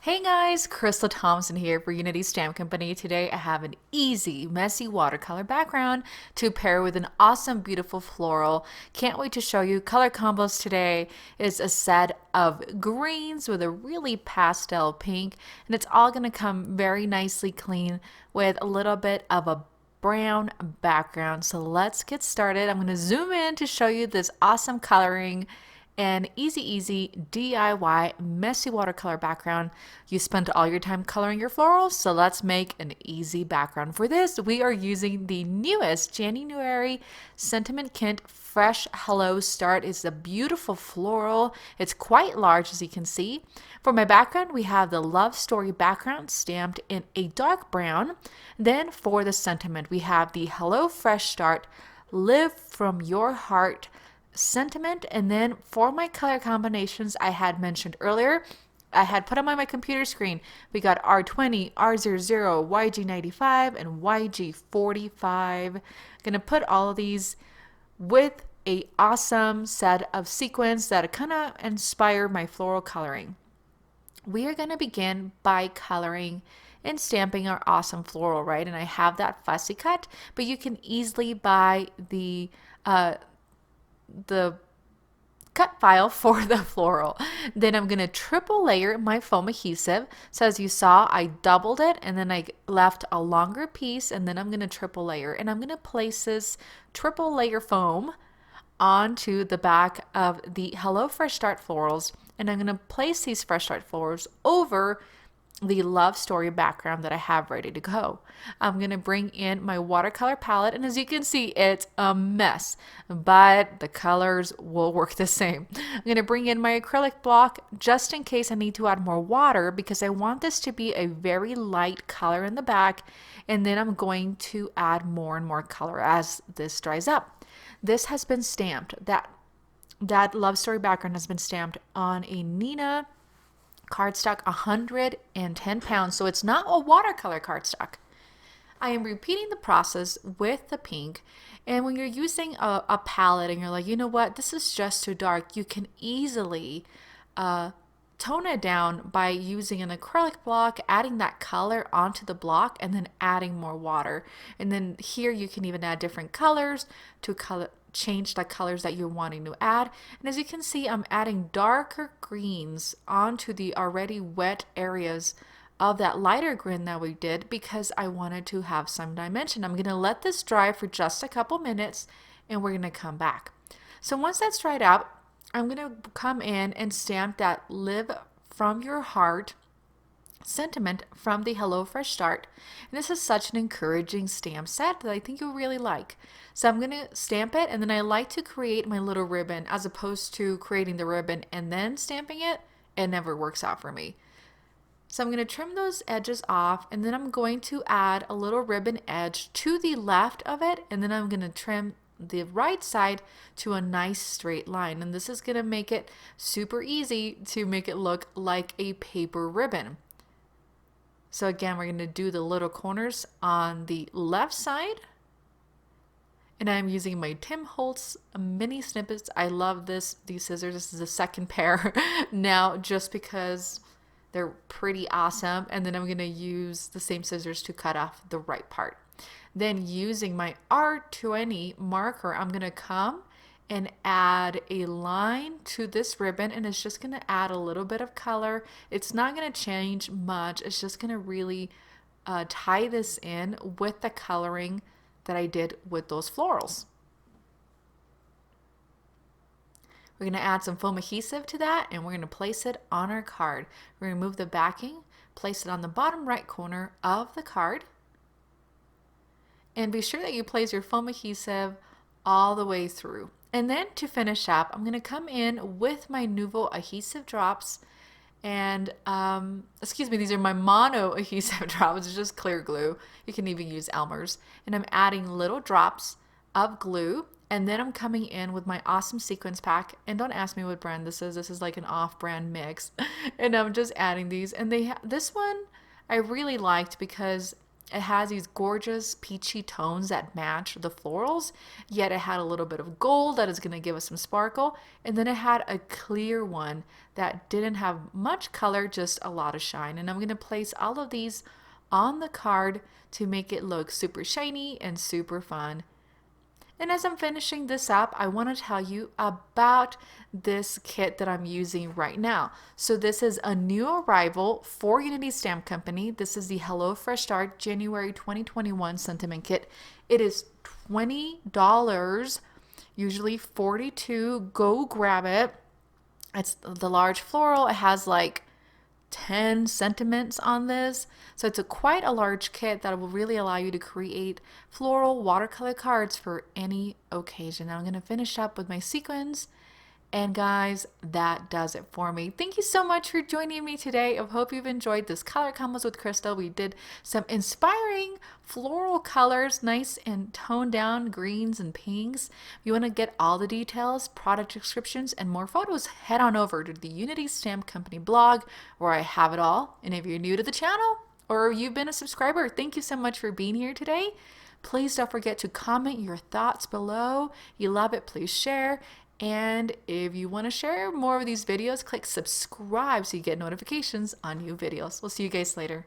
Hey guys, Crystal Thompson here for Unity Stamp Company. Today I have an easy, messy watercolor background to pair with an awesome, beautiful floral. Can't wait to show you. Color combos today is a set of greens with a really pastel pink, and it's all going to come very nicely clean with a little bit of a brown background. So let's get started. I'm going to zoom in to show you this awesome coloring and easy DIY messy watercolor background. You spent all your time coloring your florals, so let's make an easy background. For this, we are using the newest January Sentiment Kit Fresh Hello Start. It's a beautiful floral. It's quite large, as you can see. For my background, we have the love story background stamped in a dark brown. Then for the sentiment, we have the Hello Fresh Start, Live from Your Heart sentiment. And then for my color combinations I had mentioned earlier, I had put them on my computer screen. We got R20, R00, YG95, and YG45. Gonna put all of these with a awesome set of sequins that kind of inspire my floral coloring. We are gonna begin by coloring and stamping our awesome floral, right? And I have that fussy cut, but you can easily buy the cut file for the floral. Then I'm going to triple layer my foam adhesive. So as you saw, I doubled it and then I left a longer piece, and then I'm going to triple layer, and I'm going to place this triple layer foam onto the back of the Hello Fresh Start florals, and I'm going to place these Fresh Start florals over the love story background that I have ready to go. I'm going to bring in my watercolor palette, and as you can see, it's a mess, but the colors will work the same. I'm going to bring in my acrylic block just in case I need to add more water, because I want this to be a very light color in the back, and then I'm going to add more and more color as this dries up. This has been stamped. That love story background has been stamped on a Nina cardstock, 110 pounds, so it's not a watercolor cardstock. I am repeating the process with the pink, and when you're using a palette and you're like, you know what, this is just too dark, you can easily tone it down by using an acrylic block, adding that color onto the block, and then adding more water. And then here you can even add different colors to change the colors that you're wanting to add. And as you can see, I'm adding darker greens onto the already wet areas of that lighter green that we did, because I wanted to have some dimension. I'm going to let this dry for just a couple minutes, and we're going to come back. So once that's dried out, I'm going to come in and stamp that Live from Your Heart sentiment from the Hello Fresh Start. And this is such an encouraging stamp set that I think you'll really like. So I'm going to stamp it, and then I like to create my little ribbon as opposed to creating the ribbon and then stamping it. It never works out for me. So I'm going to trim those edges off, and then I'm going to add a little ribbon edge to the left of it, and then I'm going to trim the right side to a nice straight line. And this is going to make it super easy to make it look like a paper ribbon. So again, we're going to do the little corners on the left side. And I'm using my Tim Holtz mini snippets. I love these scissors. This is the second pair now, just because they're pretty awesome. And then I'm going to use the same scissors to cut off the right part. Then using my R20 marker, I'm going to come and add a line to this ribbon, and it's just going to add a little bit of color. It's not going to change much. It's just going to really tie this in with the coloring that I did with those florals. We're going to add some foam adhesive to that, and we're going to place it on our card. We're going to remove the backing, place it on the bottom right corner of the card, and be sure that you place your foam adhesive all the way through. And then to finish up, I'm going to come in with my Nuvo adhesive drops, and excuse me, these are my mono adhesive drops. It's just clear glue. You can even use Elmer's. And I'm adding little drops of glue, and then I'm coming in with my awesome sequins pack. And don't ask me what brand this is. This is like an off-brand mix. And I'm just adding these. And this one I really liked because It has these gorgeous peachy tones that match the florals, yet it had a little bit of gold that is going to give us some sparkle. And then it had a clear one that didn't have much color, just a lot of shine. And I'm going to place all of these on the card to make it look super shiny and super fun. And as I'm finishing this up, I want to tell you about this kit that I'm using right now. So this is a new arrival for Unity Stamp Company. This is the Hello Fresh Start January 2021 Sentiment Kit. It is $20, usually $42. Go grab it. It's the large floral. It has like 10 sentiments on this. So it's quite a large kit that will really allow you to create floral watercolor cards for any occasion. Now I'm going to finish up with my sequins. And guys, that does it for me. Thank you so much for joining me today. I hope you've enjoyed this color combos with Crystal. We did some inspiring floral colors, nice and toned down greens and pinks. If you want to get all the details, product descriptions, and more photos, head on over to the Unity Stamp Company blog where I have it all. And if you're new to the channel or you've been a subscriber, thank you so much for being here today. Please don't forget to comment your thoughts below. You love it, please share. And if you want to share more of these videos, click subscribe so you get notifications on new videos. We'll see you guys later.